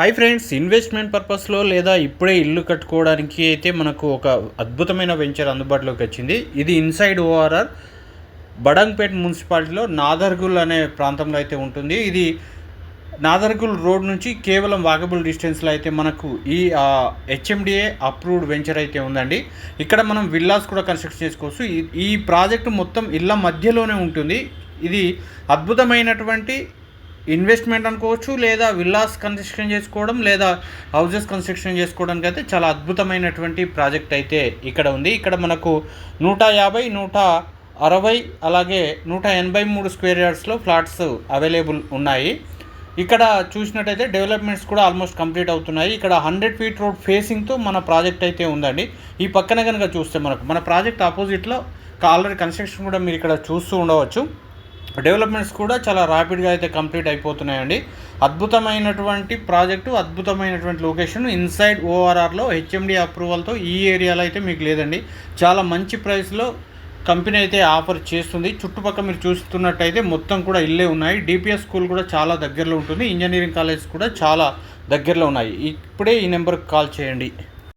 Hi friends, investment పర్పస్లో లేదా ఇప్పుడే ఇల్లు కట్టుకోవడానికి అయితే మనకు ఒక అద్భుతమైన వెంచర్ అందుబాటులోకి వచ్చింది. ఇది ఇన్సైడ్ ఓఆర్ఆర్ బడంగ్పేట్ మున్సిపాలిటీలో నాదర్గుల్ అనే ప్రాంతంలో అయితే ఉంటుంది. ఇది నాదర్గుల్ రోడ్ నుంచి కేవలం వాకబుల్ డిస్టెన్స్లో అయితే మనకు ఈ హెచ్ఎండిఏ అప్రూవ్డ్ వెంచర్ అయితే ఉందండి. ఇక్కడ మనం విల్లాస్ కూడా కన్స్ట్రక్ట్ చేసుకోవచ్చు. ఈ ప్రాజెక్టు మొత్తం ఇళ్ళ మధ్యలోనే ఉంటుంది. ఇది అద్భుతమైనటువంటి ఇన్వెస్ట్మెంట్ అనుకోవచ్చు, లేదా విల్లాస్ కన్స్ట్రక్షన్ చేసుకోవడం, లేదా హౌజెస్ కన్స్ట్రక్షన్ చేసుకోవడానికి అయితే చాలా అద్భుతమైనటువంటి ప్రాజెక్ట్ అయితే ఇక్కడ ఉంది. ఇక్కడ మనకు 150, 160 అలాగే 183 స్క్వేర్ యార్డ్స్లో ఫ్లాట్స్ అవైలబుల్ ఉన్నాయి. ఇక్కడ చూసినట్టయితే డెవలప్మెంట్స్ కూడా ఆల్మోస్ట్ కంప్లీట్ అవుతున్నాయి. ఇక్కడ 100 ఫీట్ రోడ్ ఫేసింగ్తో మన ప్రాజెక్ట్ అయితే ఉందండి. ఈ పక్కన కనుక చూస్తే మన ప్రాజెక్ట్ ఆపోజిట్లో ఆల్రెడీ కన్స్ట్రక్షన్ కూడా మీరు ఇక్కడ చూస్తూ ఉండవచ్చు. డెవలప్మెంట్స్ కూడా చాలా ర్యాపిడ్గా అయితే కంప్లీట్ అయిపోతున్నాయండి. అద్భుతమైనటువంటి ప్రాజెక్టు, అద్భుతమైనటువంటి లొకేషన్ ఇన్సైడ్ ఓఆర్ఆర్లో హెచ్ఎండి అప్రూవల్తో ఈ ఏరియాలో అయితే మీకు లేదండి. చాలా మంచి ప్రైస్లో కంపెనీ అయితే ఆఫర్ చేస్తుంది. చుట్టుపక్కల మీరు చూస్తున్నట్టయితే మొత్తం కూడా ఇల్లే ఉన్నాయి. డిపిఎస్ స్కూల్ కూడా చాలా దగ్గరలో ఉంటుంది. ఇంజనీరింగ్ కాలేజ్ కూడా చాలా దగ్గరలో ఉన్నాయి. ఇప్పుడే ఈ నెంబర్కి కాల్ చేయండి.